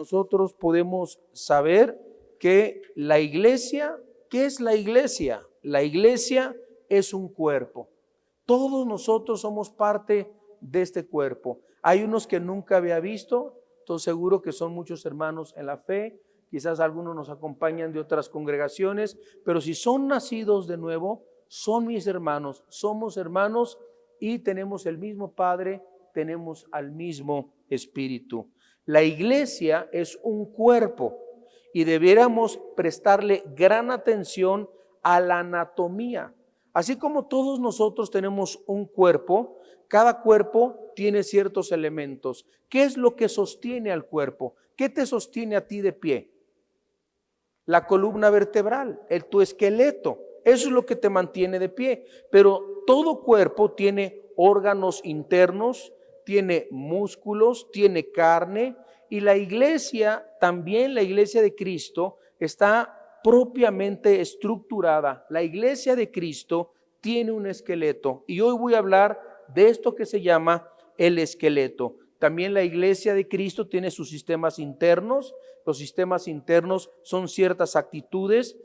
nosotros podemos saber que la iglesia, ¿qué es la iglesia? La iglesia es un cuerpo. Todos nosotros somos parte de este cuerpo. Hay unos que nunca había visto, estoy seguro que son muchos hermanos en la fe, quizás algunos nos acompañan de otras congregaciones, pero si son nacidos de nuevo, son mis hermanos, somos hermanos y tenemos el mismo Padre, tenemos al mismo Espíritu. La iglesia es un cuerpo y debiéramos prestarle gran atención a la anatomía. Así como todos nosotros tenemos un cuerpo, cada cuerpo tiene ciertos elementos. ¿Qué es lo que sostiene al cuerpo? ¿Qué te sostiene a ti de pie? La columna vertebral, tu esqueleto. Eso es lo que te mantiene de pie. Pero todo cuerpo tiene órganos internos, tiene músculos, tiene carne. Y la iglesia, también la iglesia de Cristo, está propiamente estructurada. La iglesia de Cristo tiene un esqueleto. Y hoy voy a hablar de esto que se llama el esqueleto. También la iglesia de Cristo tiene sus sistemas internos. Los sistemas internos son ciertas actitudes.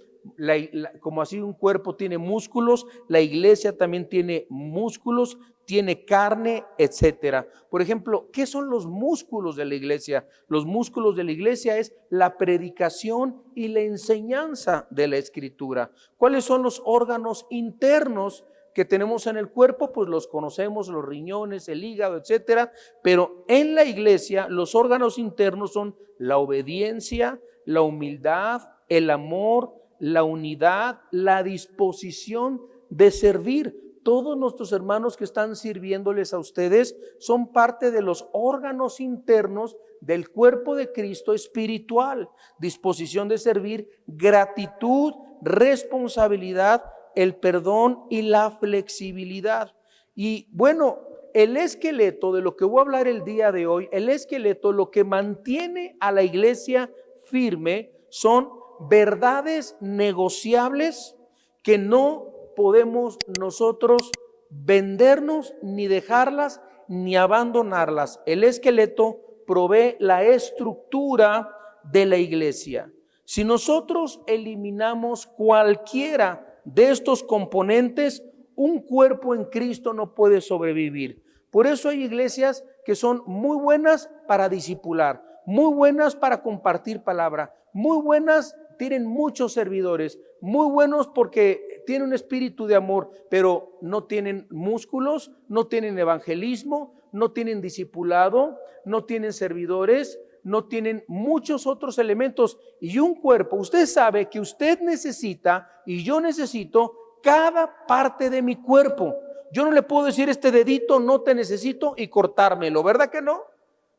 Como así un cuerpo tiene músculos, la iglesia también tiene músculos, tiene carne, etcétera. Por ejemplo, ¿qué son los músculos de la iglesia? Los músculos de la iglesia es la predicación y la enseñanza de la Escritura. ¿Cuáles son los órganos internos que tenemos en el cuerpo? Pues los conocemos, los riñones, el hígado, etcétera. Pero en la iglesia los órganos internos son la obediencia, la humildad, el amor, la unidad, la disposición de servir. Todos nuestros hermanos que están sirviéndoles a ustedes son parte de los órganos internos del cuerpo de Cristo espiritual. Disposición de servir, gratitud, responsabilidad, el perdón y la flexibilidad. Y bueno, el esqueleto de lo que voy a hablar el día de hoy, el esqueleto, lo que mantiene a la iglesia firme son verdades negociables que no podemos nosotros vendernos, ni dejarlas, ni abandonarlas. El esqueleto provee la estructura de la iglesia. Si nosotros eliminamos cualquiera de estos componentes, un cuerpo en Cristo no puede sobrevivir. Por eso hay iglesias que son muy buenas para discipular, muy buenas para compartir palabra, muy buenas, tienen muchos servidores, muy buenos porque tienen un espíritu de amor, pero no tienen músculos, no tienen evangelismo, no tienen discipulado, no tienen servidores, no tienen muchos otros elementos. Y un cuerpo, usted sabe que usted necesita y yo necesito cada parte de mi cuerpo. Yo no le puedo decir este dedito no te necesito y cortármelo, ¿verdad que no?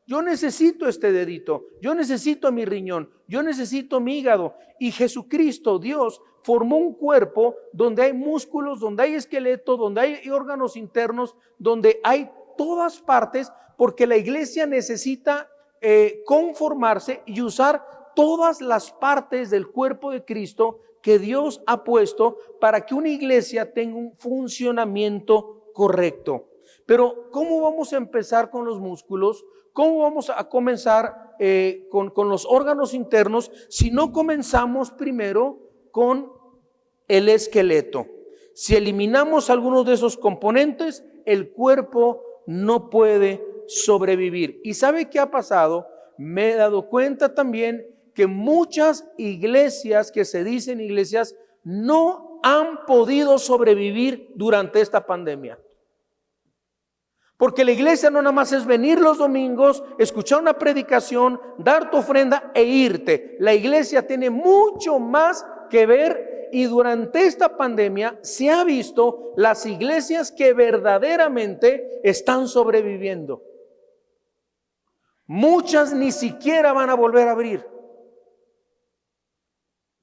Yo necesito este dedito, yo necesito mi riñón, yo necesito mi hígado. Y Jesucristo, Dios, formó un cuerpo donde hay músculos, donde hay esqueleto, donde hay órganos internos, donde hay todas partes, porque la iglesia necesita conformarse y usar todas las partes del cuerpo de Cristo que Dios ha puesto para que una iglesia tenga un funcionamiento correcto. Pero ¿cómo vamos a empezar con los músculos? ¿Cómo vamos a comenzar con los órganos internos si no comenzamos primero con el esqueleto? Si eliminamos algunos de esos componentes, el cuerpo no puede sobrevivir. ¿Y sabe qué ha pasado? Me he dado cuenta también que muchas iglesias que se dicen iglesias no han podido sobrevivir durante esta pandemia. Porque la iglesia no nada más es venir los domingos, escuchar una predicación, dar tu ofrenda e irte. La iglesia tiene mucho más que ver y durante esta pandemia se ha visto las iglesias que verdaderamente están sobreviviendo. Muchas ni siquiera van a volver a abrir.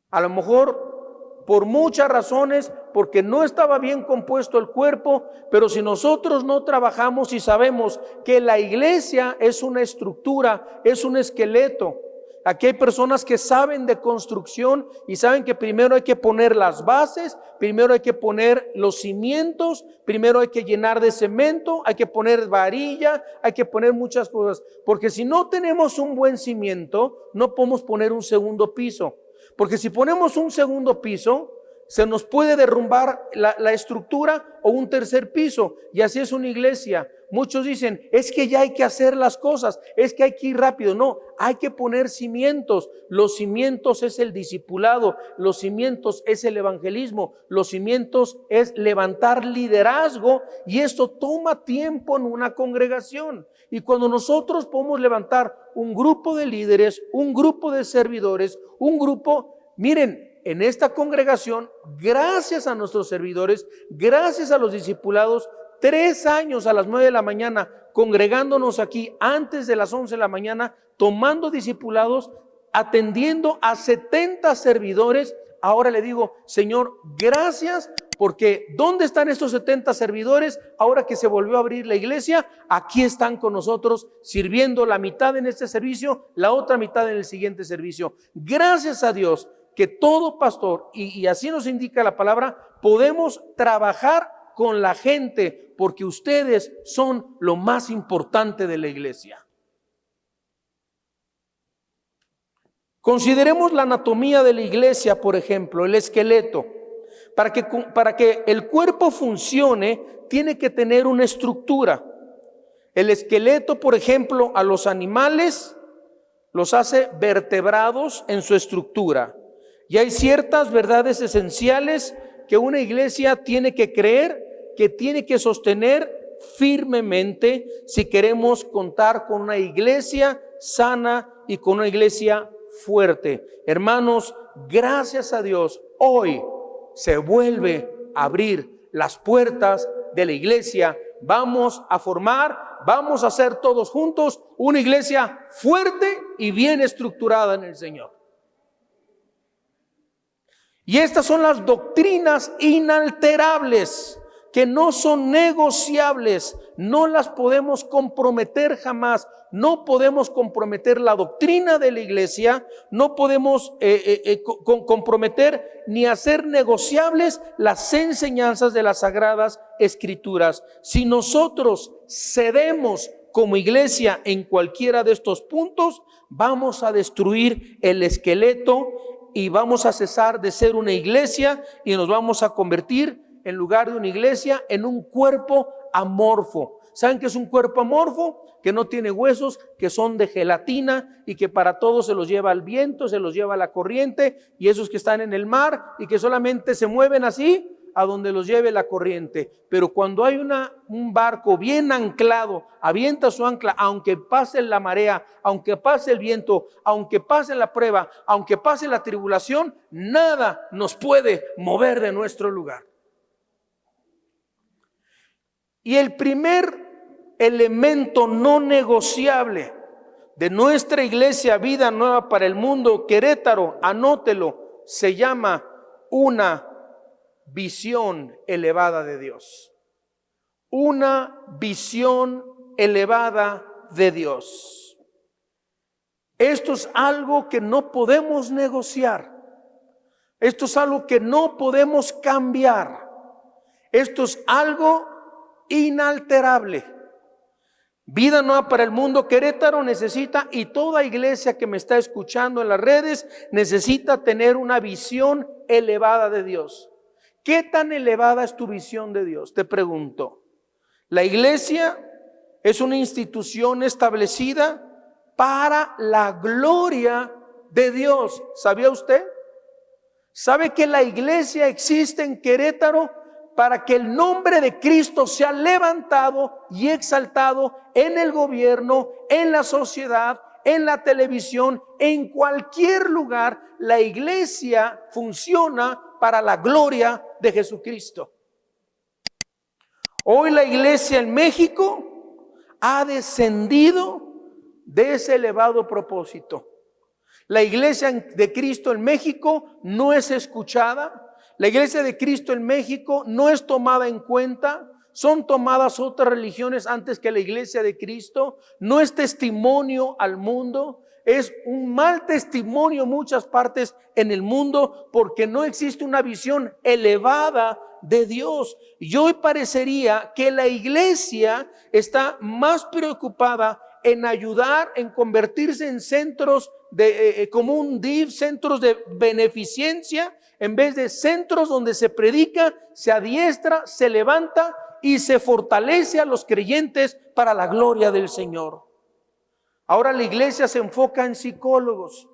A lo mejor por muchas razones, porque no estaba bien compuesto el cuerpo, pero si nosotros no trabajamos y sabemos que la iglesia es una estructura, es un esqueleto, Aquí hay personas que saben de construcción y saben que primero hay que poner las bases, primero hay que poner los cimientos, primero hay que llenar de cemento, hay que poner varilla, hay que poner muchas cosas. Porque si no tenemos un buen cimiento, no podemos poner un segundo piso. Porque si ponemos un segundo piso, se nos puede derrumbar la estructura o un tercer piso. Y así es una iglesia. Muchos dicen, es que ya hay que hacer las cosas, es que hay que ir rápido. No, hay que poner cimientos. Los cimientos es el discipulado, los cimientos es el evangelismo, los cimientos es levantar liderazgo, y esto toma tiempo en una congregación. Y cuando nosotros podemos levantar un grupo de líderes, un grupo de servidores, un grupo, miren, en esta congregación, gracias a nuestros servidores, gracias a los discipulados, 3 años a las 9 de la mañana, congregándonos aquí antes de las 11 de la mañana, tomando discipulados, atendiendo a 70 servidores. Ahora le digo, Señor, gracias, porque ¿dónde están estos 70 servidores? Ahora que se volvió a abrir la iglesia, aquí están con nosotros, sirviendo la mitad en este servicio, la otra mitad en el siguiente servicio. Gracias a Dios que todo pastor, y así nos indica la palabra, podemos trabajar con la gente, porque ustedes son lo más importante de la iglesia. Consideremos la anatomía de la iglesia, por ejemplo, el esqueleto. Para que el cuerpo funcione, tiene que tener una estructura. El esqueleto, por ejemplo, a los animales los hace vertebrados en su estructura. Y hay ciertas verdades esenciales que una iglesia tiene que creer, que tiene que sostener firmemente si queremos contar con una iglesia sana y con una iglesia fuerte. Hermanos, gracias a Dios, hoy se vuelve a abrir las puertas de la iglesia. Vamos a formar, vamos a hacer todos juntos una iglesia fuerte y bien estructurada en el Señor. Y estas son las doctrinas inalterables, que no son negociables, no las podemos comprometer jamás. No podemos comprometer la doctrina de la iglesia, no podemos comprometer ni hacer negociables las enseñanzas de las Sagradas Escrituras. Si nosotros cedemos como iglesia en cualquiera de estos puntos, vamos a destruir el esqueleto y vamos a cesar de ser una iglesia y nos vamos a convertir, en lugar de una iglesia, en un cuerpo amorfo. ¿Saben qué es un cuerpo amorfo? Que no tiene huesos, que son de gelatina y que para todos se los lleva el viento, se los lleva la corriente, y esos que están en el mar y que solamente se mueven así a donde los lleve la corriente. Pero cuando hay un barco bien anclado, avienta su ancla, aunque pase la marea, aunque pase el viento, aunque pase la prueba, aunque pase la tribulación, nada nos puede mover de nuestro lugar. Y el primer elemento no negociable de nuestra iglesia Vida Nueva para el Mundo Querétaro, anótelo, se llama una visión elevada de Dios. Una visión elevada de Dios. Esto es algo que no podemos negociar. Esto es algo que no podemos cambiar. Esto es algo inalterable. Vida Nueva para el Mundo Querétaro necesita, y toda iglesia que me está escuchando en las redes, necesita tener una visión elevada de Dios. ¿Qué tan elevada es tu visión de Dios? Te pregunto. La iglesia es una institución establecida para la gloria de Dios. ¿Sabía usted? ¿Sabe que la iglesia existe en Querétaro para que el nombre de Cristo sea levantado y exaltado en el gobierno, en la sociedad, en la televisión, en cualquier lugar? La iglesia funciona para la gloria de Jesucristo. Hoy la iglesia en México ha descendido de ese elevado propósito. La iglesia de Cristo en México no es escuchada. La iglesia de Cristo en México no es tomada en cuenta. ¿Son tomadas otras religiones antes que la iglesia de Cristo? ¿No es testimonio al mundo? Es un mal testimonio en muchas partes en el mundo porque no existe una visión elevada de Dios. Y hoy parecería que la iglesia está más preocupada en ayudar, en convertirse en centros como un DIF, centros de beneficencia, en vez de centros donde se predica, se adiestra, se levanta y se fortalece a los creyentes para la gloria del Señor. Ahora la iglesia se enfoca en psicólogos.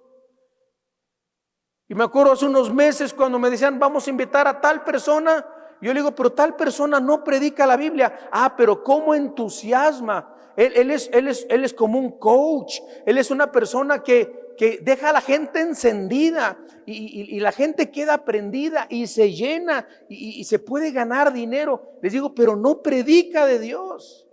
Y me acuerdo hace unos meses cuando me decían, vamos a invitar a tal persona. Yo le digo, pero tal persona no predica la Biblia. Pero cómo entusiasma. Él es como un coach. Él es una persona que deja a la gente encendida y la gente queda prendida y se llena y se puede ganar dinero. Les digo, pero no predica de Dios.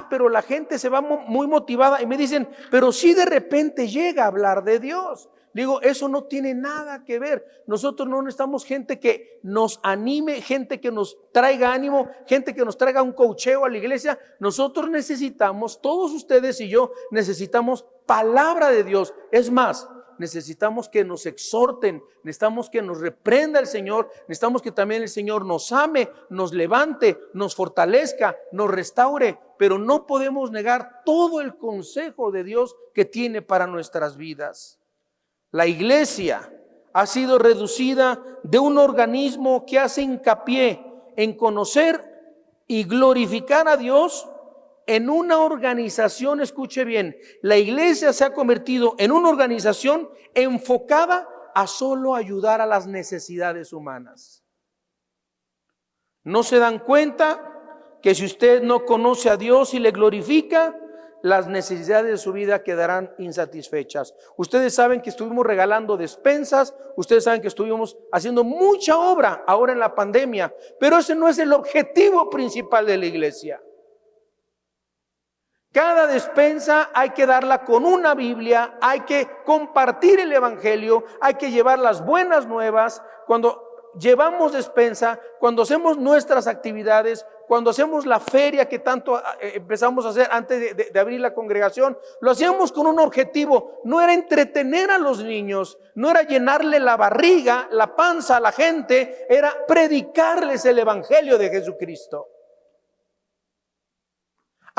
Pero la gente se va muy motivada y me dicen, pero si de repente llega a hablar de Dios. Digo, eso no tiene nada que ver. Nosotros no necesitamos gente que nos anime, gente que nos traiga ánimo, gente que nos traiga un coacheo a la iglesia. Nosotros necesitamos, todos ustedes y yo, necesitamos palabra de Dios. Es más, necesitamos que nos exhorten, necesitamos que nos reprenda el Señor, necesitamos que también el Señor nos ame, nos levante, nos fortalezca, nos restaure, pero no podemos negar todo el consejo de Dios que tiene para nuestras vidas. La iglesia ha sido reducida de un organismo que hace hincapié en conocer y glorificar a Dios en una organización, escuche bien, la iglesia se ha convertido en una organización enfocada a solo ayudar a las necesidades humanas. ¿No se dan cuenta que si usted no conoce a Dios y le glorifica, las necesidades de su vida quedarán insatisfechas? Ustedes saben que estuvimos regalando despensas, ustedes saben que estuvimos haciendo mucha obra ahora en la pandemia, pero ese no es el objetivo principal de la iglesia. Cada despensa hay que darla con una Biblia, hay que compartir el evangelio, hay que llevar las buenas nuevas. Cuando llevamos despensa, cuando hacemos nuestras actividades, cuando hacemos la feria que tanto empezamos a hacer antes de abrir la congregación, lo hacíamos con un objetivo. No era entretener a los niños, no era llenarle la barriga, la panza a la gente, era predicarles el evangelio de Jesucristo.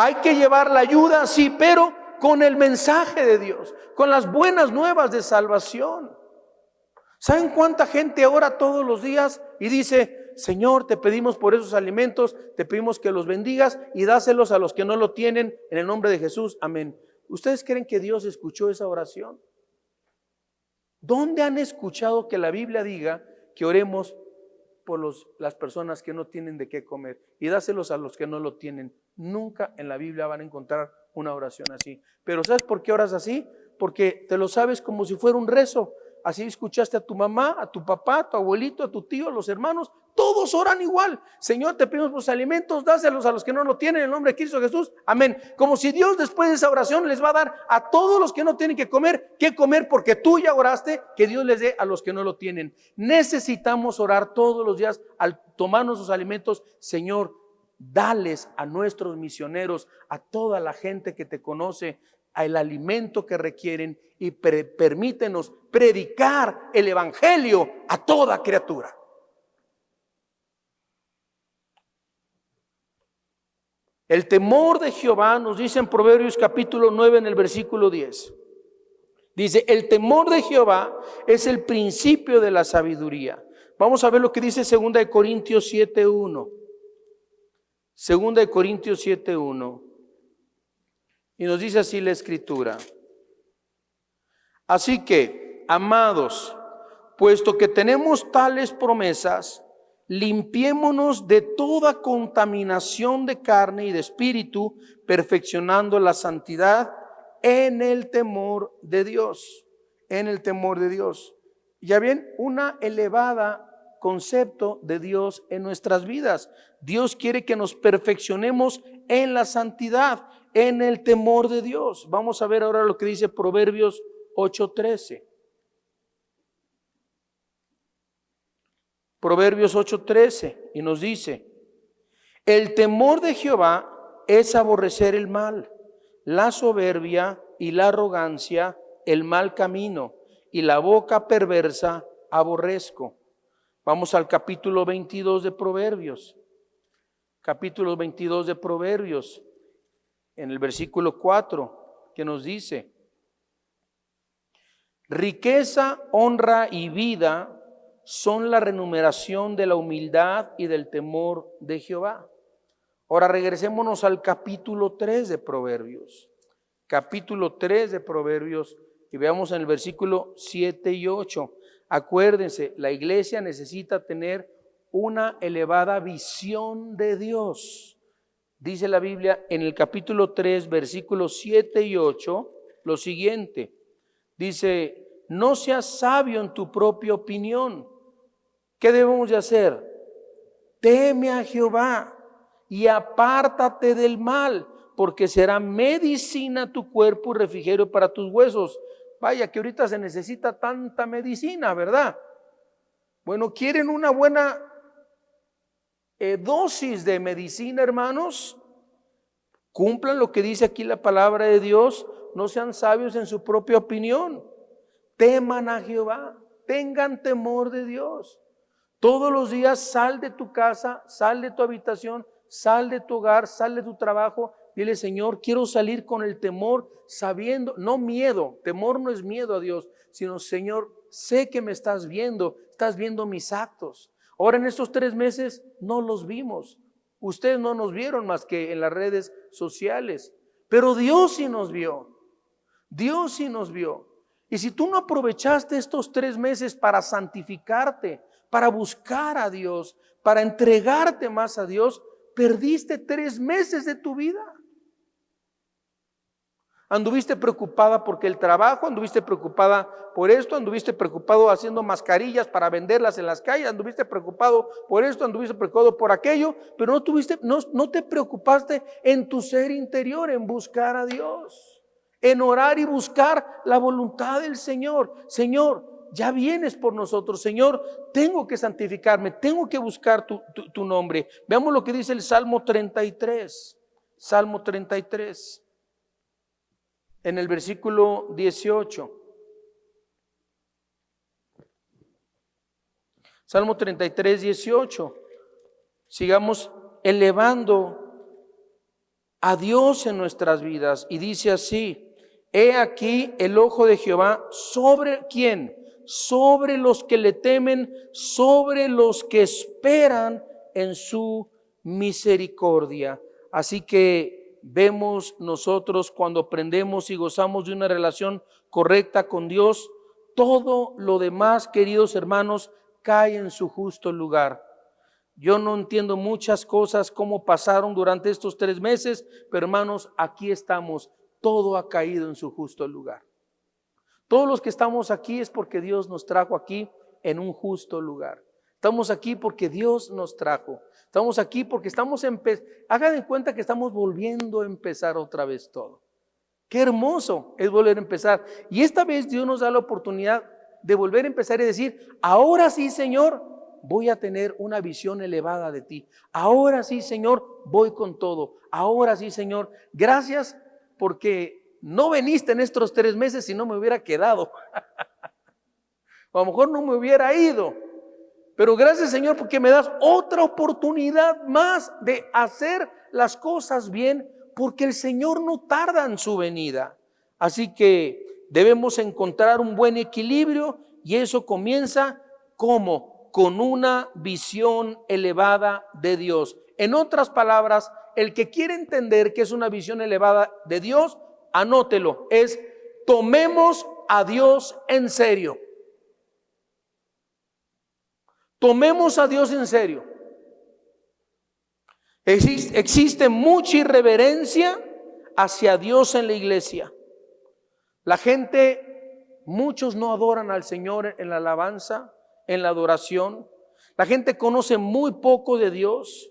Hay que llevar la ayuda, sí, pero con el mensaje de Dios, con las buenas nuevas de salvación. ¿Saben cuánta gente ora todos los días y dice, Señor, te pedimos por esos alimentos, te pedimos que los bendigas y dáselos a los que no lo tienen en el nombre de Jesús? Amén. ¿Ustedes creen que Dios escuchó esa oración? ¿Dónde han escuchado que la Biblia diga que oremos por las personas que no tienen de qué comer y dáselos a los que no lo tienen? Nunca en la Biblia van a encontrar una oración así. Pero ¿sabes por qué oras así? Porque te lo sabes como si fuera un rezo. Así escuchaste a tu mamá, a tu papá, a tu abuelito, a tu tío, a los hermanos, todos oran igual. Señor, te pedimos los alimentos, dáselos a los que no lo tienen en el nombre de Cristo Jesús. Amén. Como si Dios después de esa oración les va a dar a todos los que no tienen que comer porque tú ya oraste, que Dios les dé a los que no lo tienen. Necesitamos orar todos los días al tomar nuestros alimentos. Señor, dales a nuestros misioneros, a toda la gente que te conoce, el alimento que requieren y permítenos predicar el evangelio a toda criatura. El temor de Jehová, nos dice en Proverbios capítulo 9 en el versículo 10. Dice, el temor de Jehová es el principio de la sabiduría. Vamos a ver lo que dice 2 Corintios 7:1. 2 Corintios 7:1. Y nos dice así la escritura. Así que, amados, puesto que tenemos tales promesas, limpiémonos de toda contaminación de carne y de espíritu, perfeccionando la santidad en el temor de Dios. En el temor de Dios. Ya bien, una elevada concepto de Dios en nuestras vidas. Dios quiere que nos perfeccionemos en la santidad, en el temor de Dios. Vamos a ver ahora lo que dice Proverbios 8:13. Proverbios 8:13, y nos dice, El temor de Jehová es aborrecer el mal, la soberbia y la arrogancia, el mal camino, y la boca perversa aborrezco. Vamos al capítulo 22 de Proverbios. Capítulo 22 de Proverbios, en el versículo 4, que nos dice: riqueza, honra y vida son la remuneración de la humildad y del temor de Jehová. Ahora regresémonos al capítulo 3 de Proverbios. Capítulo 3 de Proverbios, y veamos en el versículo 7 y 8. Acuérdense, la iglesia necesita tener una elevada visión de Dios. Dice la Biblia en el capítulo 3, versículos 7 y 8, lo siguiente. Dice: no seas sabio en tu propia opinión. ¿Qué debemos de hacer? Teme a Jehová y apártate del mal, porque será medicina tu cuerpo y refrigerio para tus huesos. Vaya que ahorita se necesita tanta medicina, ¿verdad? Bueno, ¿quieren una buena dosis de medicina, hermanos? Cumplan lo que dice aquí la palabra de Dios. No sean sabios en su propia opinión. Teman a Jehová, tengan temor de Dios. Todos los días sal de tu casa, sal de tu habitación, sal de tu hogar, sal de tu trabajo. Dile: Señor, quiero salir con el temor, sabiendo, no miedo. Temor no es miedo a Dios, sino: Señor, sé que me estás viendo mis actos. Ahora en estos 3 meses no los vimos. Ustedes no nos vieron más que en las redes sociales, pero Dios sí nos vio. Dios sí nos vio. Y si tú no aprovechaste estos 3 meses para santificarte, para buscar a Dios, para entregarte más a Dios, perdiste 3 meses de tu vida. Anduviste preocupada porque el trabajo, anduviste preocupada por esto, anduviste preocupado haciendo mascarillas para venderlas en las calles, anduviste preocupado por esto, anduviste preocupado por aquello, pero no te preocupaste en tu ser interior, en buscar a Dios, en orar y buscar la voluntad del Señor. Señor, ya vienes por nosotros. Señor, tengo que santificarme, tengo que buscar tu nombre. Veamos lo que dice el Salmo 33. Salmo 33. En el versículo 18. Salmo 33, 18. Sigamos elevando a Dios en nuestras vidas. Y dice así: he aquí el ojo de Jehová sobre ¿quién? Sobre los que le temen, sobre los que esperan en su misericordia. Así que vemos nosotros, cuando aprendemos y gozamos de una relación correcta con Dios, todo lo demás, queridos hermanos, cae en su justo lugar. Yo no entiendo muchas cosas cómo pasaron durante estos 3 meses, pero hermanos, aquí estamos. Todo ha caído en su justo lugar. Todos los que estamos aquí es porque Dios nos trajo aquí en un justo lugar. Estamos aquí porque Dios nos trajo. Estamos aquí porque hagan en cuenta que estamos volviendo a empezar otra vez todo. Qué hermoso es volver a empezar. Y esta vez Dios nos da la oportunidad de volver a empezar y decir: ahora sí, Señor, voy a tener una visión elevada de ti. Ahora sí, Señor, voy con todo. Ahora sí, Señor, gracias porque no viniste en estos 3 meses, si no me hubiera quedado. O a lo mejor no me hubiera ido. Pero gracias, Señor, porque me das otra oportunidad más de hacer las cosas bien, porque el Señor no tarda en su venida. Así que debemos encontrar un buen equilibrio, y eso comienza ¿cómo? Con una visión elevada de Dios. En otras palabras, el que quiere entender que es una visión elevada de Dios, anótelo, es: tomemos a Dios en serio. Tomemos a Dios en serio. Existe mucha irreverencia hacia Dios en la iglesia. La gente, muchos no adoran al Señor en la alabanza, en la adoración. La gente conoce muy poco de Dios.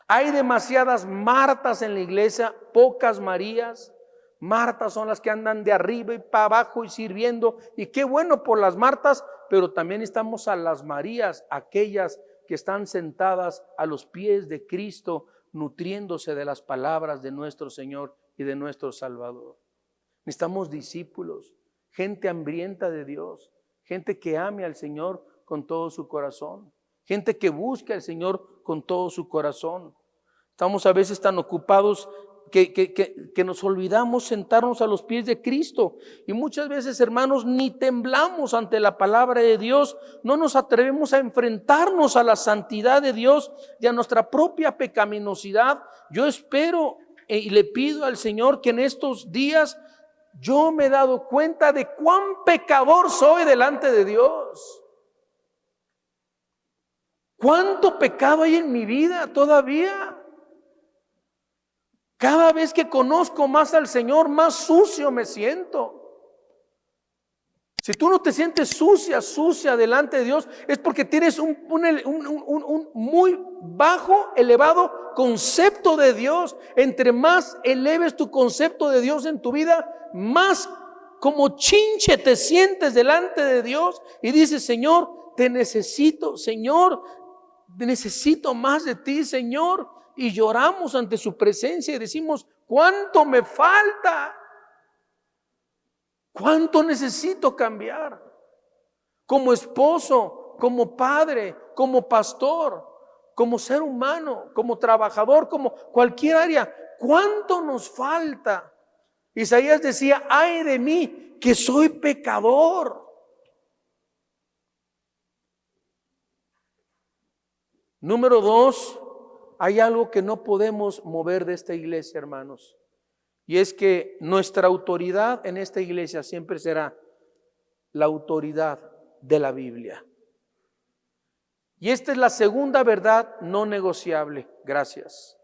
Hay demasiadas Martas en la iglesia, pocas Marías. Martas son las que andan de arriba y para abajo y sirviendo, y qué bueno por las Martas, pero también estamos a las Marías, aquellas que están sentadas a los pies de Cristo, nutriéndose de las palabras de nuestro Señor y de nuestro Salvador. Necesitamos discípulos, gente hambrienta de Dios, gente que ame al Señor con todo su corazón, gente que busque al Señor con todo su corazón. Estamos a veces tan ocupados que nos olvidamos sentarnos a los pies de Cristo. Y muchas veces, hermanos, ni temblamos ante la palabra de Dios. No nos atrevemos a enfrentarnos a la santidad de Dios y a nuestra propia pecaminosidad. Yo espero y le pido al Señor que en estos días yo me he dado cuenta de cuán pecador soy delante de Dios. ¿Cuánto pecado hay en mi vida todavía? Cada vez que conozco más al Señor, más sucio me siento. Si tú no te sientes sucia delante de Dios, es porque tienes un muy bajo, elevado concepto de Dios. Entre más eleves tu concepto de Dios en tu vida, más como chinche te sientes delante de Dios y dices: Señor, te necesito, Señor, necesito más de ti, Señor. Y lloramos ante su presencia y decimos: ¿cuánto me falta? ¿Cuánto necesito cambiar? Como esposo, como padre, como pastor, como ser humano, como trabajador, como cualquier área. ¿Cuánto nos falta? Isaías decía: ay de mí, que soy pecador. Número 2, hay algo que no podemos mover de esta iglesia, hermanos. Y es que nuestra autoridad en esta iglesia siempre será la autoridad de la Biblia. Y esta es la segunda verdad no negociable. Gracias.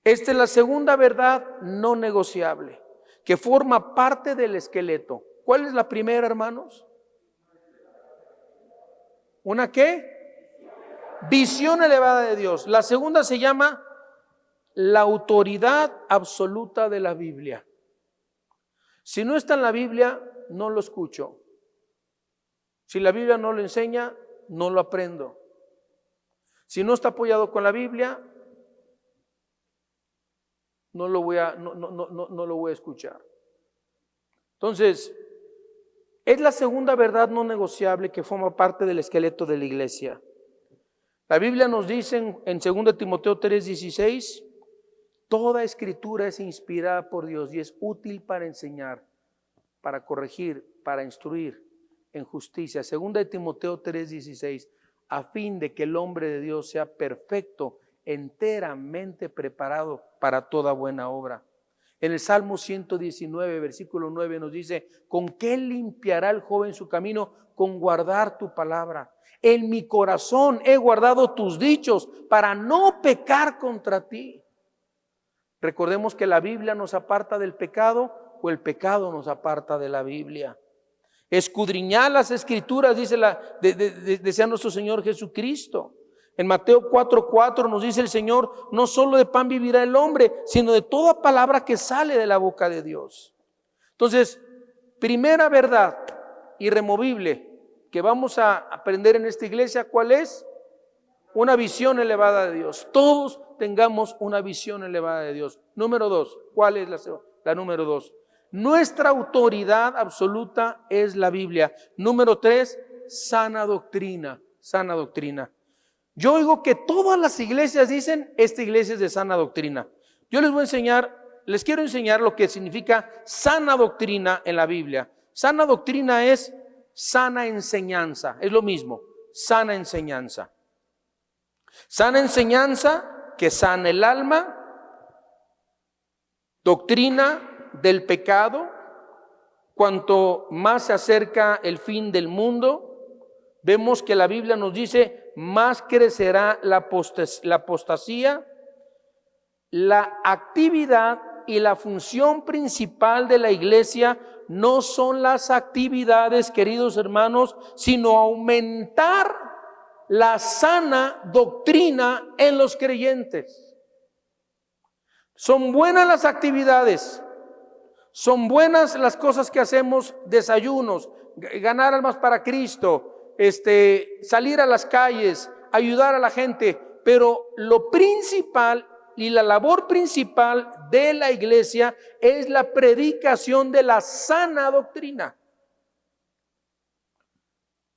Esta es la segunda verdad no negociable, que forma parte del esqueleto. ¿Cuál es la primera, hermanos? ¿Una qué? Visión elevada de Dios. La segunda se llama la autoridad absoluta de la Biblia. Si no está en la Biblia, no lo escucho. Si la Biblia no lo enseña, no lo aprendo. Si no está apoyado con la Biblia, no lo voy a escuchar. Entonces, es la segunda verdad no negociable que forma parte del esqueleto de la iglesia. La Biblia nos dice en 2 Timoteo 3:16, toda escritura es inspirada por Dios y es útil para enseñar, para corregir, para instruir en justicia. 2 Timoteo 3:16, a fin de que el hombre de Dios sea perfecto, enteramente preparado para toda buena obra. En el Salmo 119, versículo 9 nos dice: ¿con qué limpiará el joven su camino? Con guardar tu palabra. En mi corazón he guardado tus dichos para no pecar contra ti. Recordemos que la Biblia nos aparta del pecado o el pecado nos aparta de la Biblia. Escudriñad las escrituras, decía nuestro Señor Jesucristo. En Mateo 4:4 nos dice el Señor: no solo de pan vivirá el hombre, sino de toda palabra que sale de la boca de Dios. Entonces, primera verdad irremovible que vamos a aprender en esta iglesia, ¿cuál es? Una visión elevada de Dios. Todos tengamos una visión elevada de Dios. Número 2, ¿cuál es la número 2? Nuestra autoridad absoluta es la Biblia. Número 3, sana doctrina. Sana doctrina. Yo oigo que todas las iglesias dicen: esta iglesia es de sana doctrina. Yo les quiero enseñar lo que significa sana doctrina en la Biblia. Sana doctrina es sana enseñanza, es lo mismo, sana enseñanza. Sana enseñanza que sana el alma, doctrina del pecado. Cuanto más se acerca el fin del mundo, vemos que la Biblia nos dice: más crecerá la apostasía. La actividad y la función principal de la iglesia no son las actividades, queridos hermanos, sino aumentar la sana doctrina en los creyentes. Son buenas las actividades, son buenas las cosas que hacemos: desayunos, ganar almas para Cristo, salir a las calles, ayudar a la gente, pero lo principal y la labor principal de la iglesia es la predicación de la sana doctrina.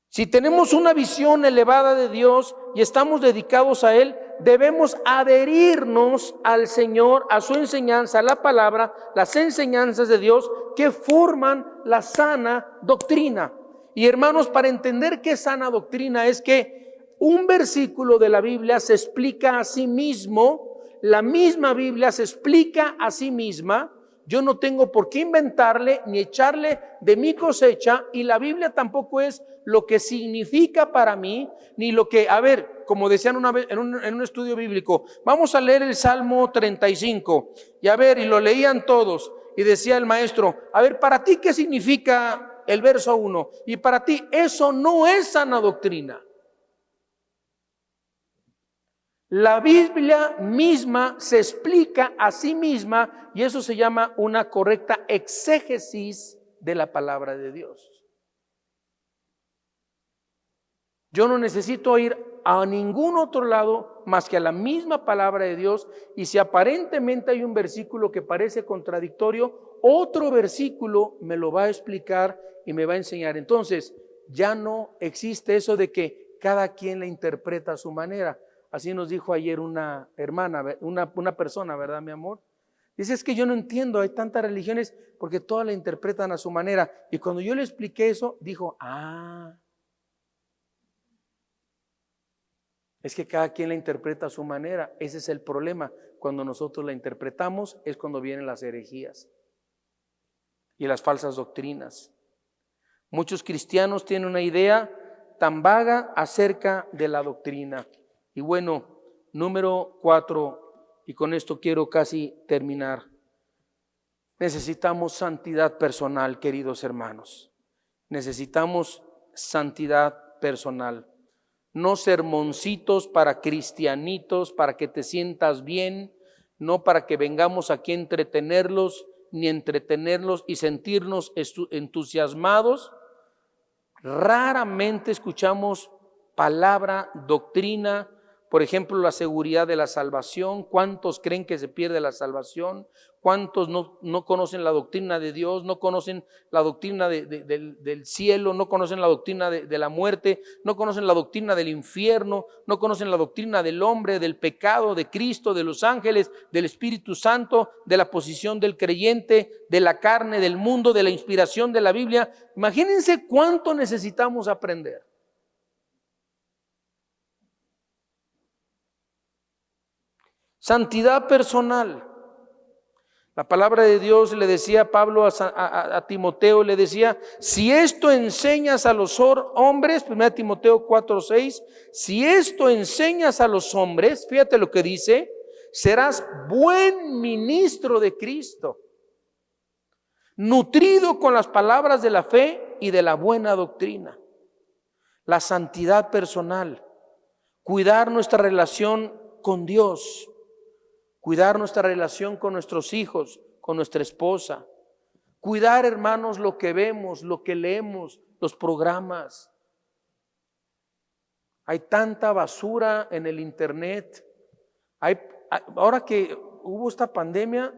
Si tenemos una visión elevada de Dios y estamos dedicados a Él, debemos adherirnos al Señor, a su enseñanza, a la palabra, las enseñanzas de Dios que forman la sana doctrina. Y hermanos, para entender qué sana doctrina es que un versículo de la Biblia se explica a sí mismo, la misma Biblia se explica a sí misma. Yo no tengo por qué inventarle ni echarle de mi cosecha, y la Biblia tampoco es lo que significa para mí, ni lo que, a ver, como decían una vez en un estudio bíblico, vamos a leer el Salmo 35, y a ver, y lo leían todos, y decía el maestro, a ver, para ti, ¿qué significa el verso 1? Y para ti, eso no es sana doctrina. La Biblia misma se explica a sí misma, y eso se llama una correcta exégesis de la palabra de Dios. Yo no necesito ir a ningún otro lado más que a la misma palabra de Dios, y si aparentemente hay un versículo que parece contradictorio, otro versículo me lo va a explicar y me va a enseñar. Entonces, ya no existe eso de que cada quien la interpreta a su manera. Así nos dijo ayer una hermana, una persona, ¿verdad, mi amor? Dice, es que yo no entiendo, hay tantas religiones porque todas la interpretan a su manera. Y cuando yo le expliqué eso, dijo, es que cada quien la interpreta a su manera. Ese es el problema. Cuando nosotros la interpretamos es cuando vienen las herejías y las falsas doctrinas. Muchos cristianos tienen una idea tan vaga acerca de la doctrina. Y bueno, número 4, y con esto quiero casi terminar. Necesitamos santidad personal, queridos hermanos. Necesitamos santidad personal. No sermoncitos para cristianitos, para que te sientas bien, no para que vengamos aquí a entretenerlos, ni entretenerlos y sentirnos entusiasmados. Raramente escuchamos palabra, doctrina. Por ejemplo, la seguridad de la salvación. ¿Cuántos creen que se pierde la salvación? ¿Cuántos no conocen la doctrina de Dios? No conocen la doctrina del cielo, no conocen la doctrina de la muerte, no conocen la doctrina del infierno, no conocen la doctrina del hombre, del pecado, de Cristo, de los ángeles, del Espíritu Santo, de la posición del creyente, de la carne, del mundo, de la inspiración de la Biblia? Imagínense cuánto necesitamos aprender. Santidad personal. La palabra de Dios le decía Pablo a Timoteo, le decía, si esto enseñas a los hombres, 1 Timoteo 4:6, si esto enseñas a los hombres, fíjate lo que dice, serás buen ministro de Cristo, nutrido con las palabras de la fe y de la buena doctrina. La santidad personal, cuidar nuestra relación con Dios, cuidar nuestra relación con nuestros hijos, con nuestra esposa. Cuidar, hermanos, lo que vemos, lo que leemos, los programas. Hay tanta basura en el internet. Ahora que hubo esta pandemia,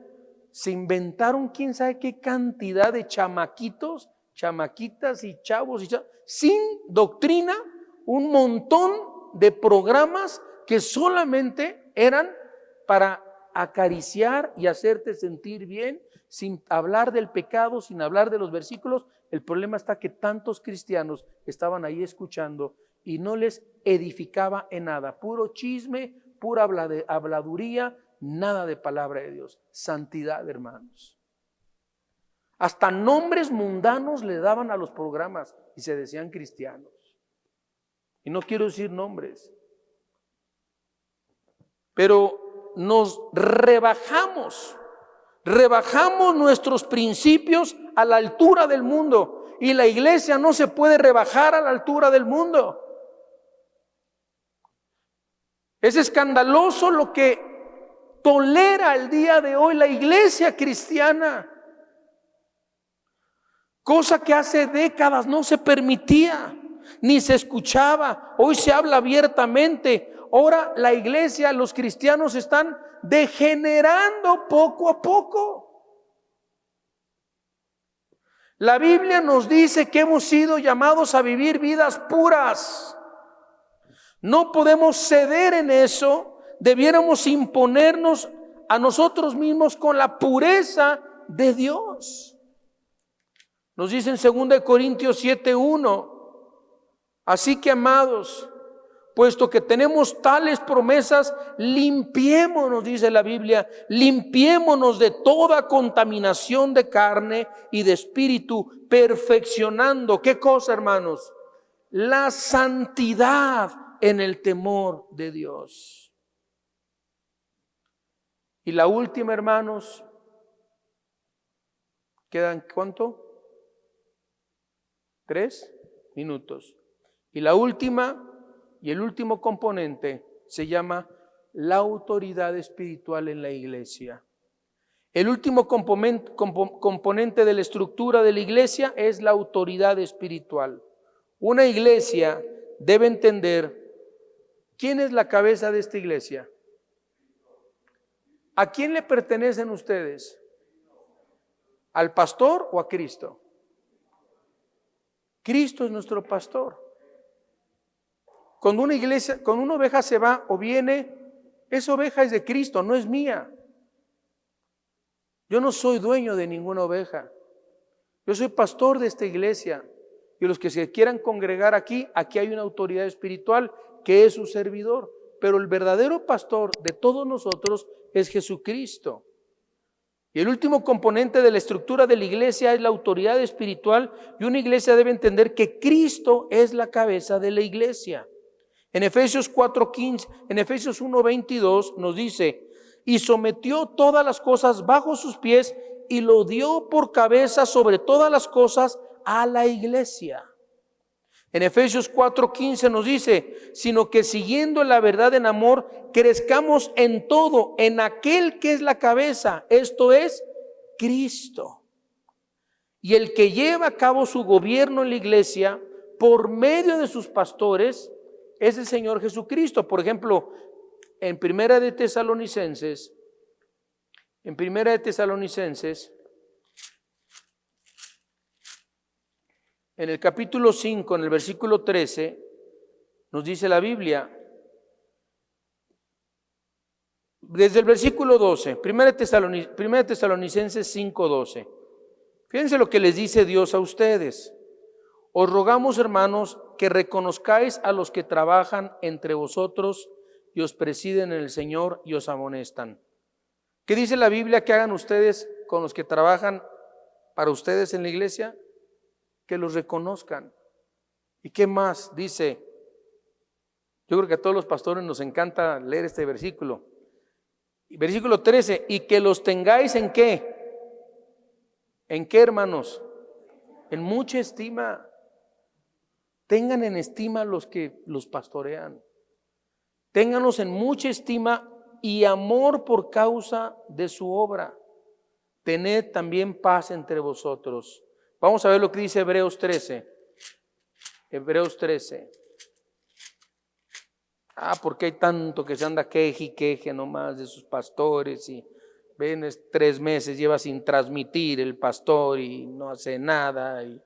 se inventaron quién sabe qué cantidad de chamaquitos, chamaquitas y chavos sin doctrina, un montón de programas que solamente eran para acariciar y hacerte sentir bien, sin hablar del pecado, sin hablar de los versículos. El problema está que tantos cristianos estaban ahí escuchando y no les edificaba en nada, puro chisme, pura habladuría, nada de palabra de Dios. Santidad, hermanos. Hasta nombres mundanos le daban a los programas y se decían cristianos. Y no quiero decir nombres, pero nos rebajamos nuestros principios a la altura del mundo, y la iglesia no se puede rebajar a la altura del mundo. Es escandaloso lo que tolera el día de hoy la iglesia cristiana, cosa que hace décadas no se permitía. ni se escuchaba. Hoy se habla abiertamente. Ahora la iglesia, los cristianos están degenerando poco a poco. La Biblia nos dice que hemos sido llamados a vivir vidas puras. No podemos ceder en eso. Debiéramos imponernos a nosotros mismos con la pureza de Dios. Nos dice en 2 Corintios 7:1, así que amados, puesto que tenemos tales promesas, limpiémonos, dice la Biblia, limpiémonos de toda contaminación de carne y de espíritu, perfeccionando, ¿qué cosa, hermanos? La santidad en el temor de Dios. Y la última, hermanos, ¿quedan cuánto? 3 minutos. Y la última y el último componente se llama la autoridad espiritual en la iglesia. El último componente de la estructura de la iglesia es la autoridad espiritual. Una iglesia debe entender quién es la cabeza de esta iglesia. ¿A quién le pertenecen ustedes? ¿Al pastor o a Cristo? Cristo es nuestro pastor. Cuando una oveja se va o viene, esa oveja es de Cristo, no es mía. Yo no soy dueño de ninguna oveja. Yo soy pastor de esta iglesia. Y los que se quieran congregar aquí hay una autoridad espiritual que es su servidor. Pero el verdadero pastor de todos nosotros es Jesucristo. Y el último componente de la estructura de la iglesia es la autoridad espiritual, y una iglesia debe entender que Cristo es la cabeza de la iglesia. En Efesios 4:15, en Efesios 1:22 nos dice, y sometió todas las cosas bajo sus pies y lo dio por cabeza sobre todas las cosas a la iglesia. En Efesios 4:15 nos dice, sino que siguiendo la verdad en amor, crezcamos en todo, en aquel que es la cabeza, esto es Cristo. Y el que lleva a cabo su gobierno en la iglesia, por medio de sus pastores, es el Señor Jesucristo. Por ejemplo, en Primera de Tesalonicenses, en el capítulo 5, en el versículo 13, nos dice la Biblia, desde el versículo 12, Primera de Tesalonicenses 5:12. Fíjense lo que les dice Dios a ustedes. Os rogamos, hermanos, que reconozcáis a los que trabajan entre vosotros y os presiden en el Señor y os amonestan. ¿Qué dice la Biblia que hagan ustedes con los que trabajan para ustedes en la iglesia? Que los reconozcan. ¿Y qué más? Dice, yo creo que a todos los pastores nos encanta leer este versículo. Versículo 13, y que los tengáis ¿en qué? ¿En qué, hermanos? En mucha estima. Tengan en estima los que los pastorean. Ténganlos en mucha estima y amor por causa de su obra. Tened también paz entre vosotros. Vamos a ver lo que dice Hebreos 13. Hebreos 13. Porque hay tanto que se anda queje y queje nomás de sus pastores y ven, 3 meses lleva sin transmitir el pastor y no hace nada y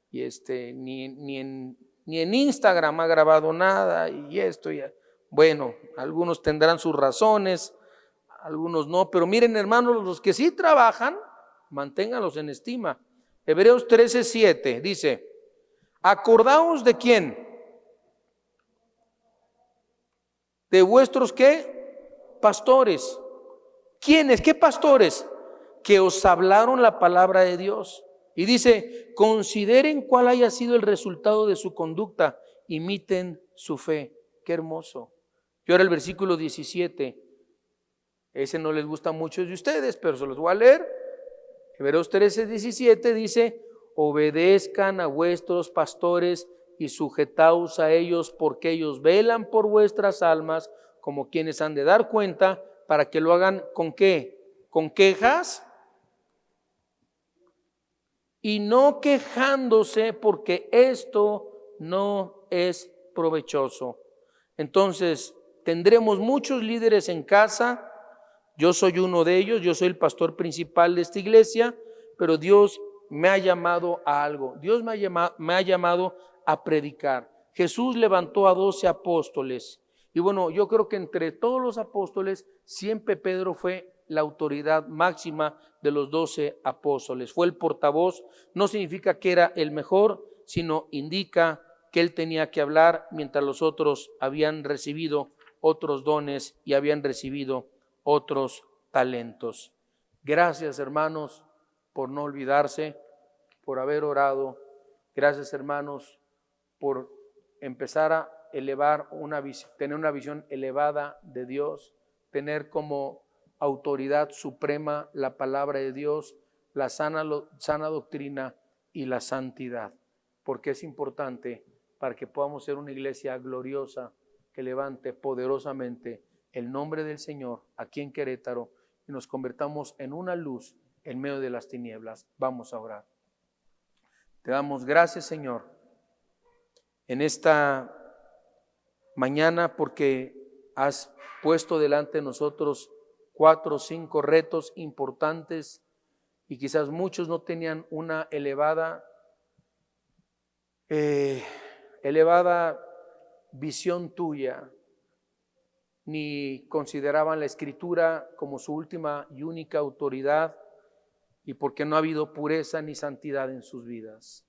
ni en Instagram ha grabado nada y esto ya. Bueno, algunos tendrán sus razones, algunos no, pero miren, hermanos, los que sí trabajan, manténganlos en estima. Hebreos 13:7 dice, acordaos de quién, de vuestros ¿qué? Pastores. ¿Quiénes? ¿Qué pastores? Que os hablaron la palabra de Dios. Y dice, consideren cuál haya sido el resultado de su conducta, imiten su fe. Qué hermoso. Y ahora el versículo 17, ese no les gusta a muchos de ustedes, pero se los voy a leer. Hebreos 13:17 dice, obedezcan a vuestros pastores y sujetaos a ellos, porque ellos velan por vuestras almas, como quienes han de dar cuenta, para que lo hagan ¿con qué? ¿Con quejas? Y no quejándose, porque esto no es provechoso. Entonces, tendremos muchos líderes en casa. Yo soy uno de ellos, yo soy el pastor principal de esta iglesia, pero Dios me ha llamado a algo. Dios me ha llamado a predicar. Jesús levantó a 12 apóstoles. Y bueno, yo creo que entre todos los apóstoles, siempre Pedro fue la autoridad máxima de los 12 apóstoles. Fue el portavoz. No significa que era el mejor, sino indica que él tenía que hablar mientras los otros habían recibido otros dones y habían recibido otros talentos. Gracias, hermanos, por no olvidarse, por haber orado. Gracias, hermanos, por empezar a elevar tener una visión elevada de Dios, tener como autoridad suprema la palabra de Dios, la sana doctrina y la santidad, porque es importante para que podamos ser una iglesia gloriosa que levante poderosamente el nombre del Señor aquí en Querétaro y nos convertamos en una luz en medio de las tinieblas. Vamos a orar. Te damos gracias, Señor, en esta mañana, porque has puesto delante de nosotros 4 o 5 retos importantes y quizás muchos no tenían una elevada visión tuya, ni consideraban la Escritura como su última y única autoridad, y porque no ha habido pureza ni santidad en sus vidas.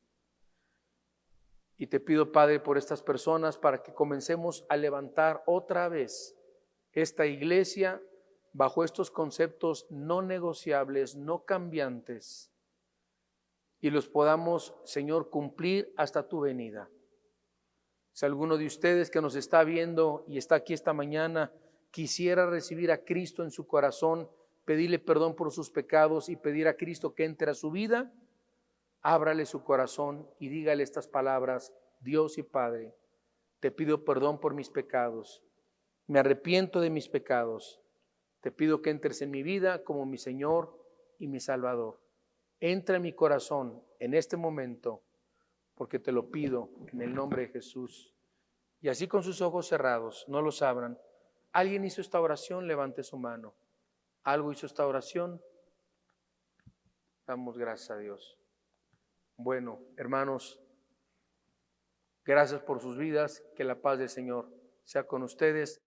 Y te pido, Padre, por estas personas, para que comencemos a levantar otra vez esta iglesia bajo estos conceptos no negociables, no cambiantes, y los podamos, Señor, cumplir hasta tu venida. Si alguno de ustedes que nos está viendo y está aquí esta mañana quisiera recibir a Cristo en su corazón, pedirle perdón por sus pecados y pedir a Cristo que entre a su vida, ábrale su corazón y dígale estas palabras: Dios y Padre, te pido perdón por mis pecados, me arrepiento de mis pecados, te pido que entres en mi vida como mi Señor y mi Salvador. Entra en mi corazón en este momento, porque te lo pido en el nombre de Jesús. Y así, con sus ojos cerrados, no los abran. ¿Alguien hizo esta oración? Levante su mano. ¿Algo hizo esta oración? Damos gracias a Dios. Bueno, hermanos, gracias por sus vidas. Que la paz del Señor sea con ustedes.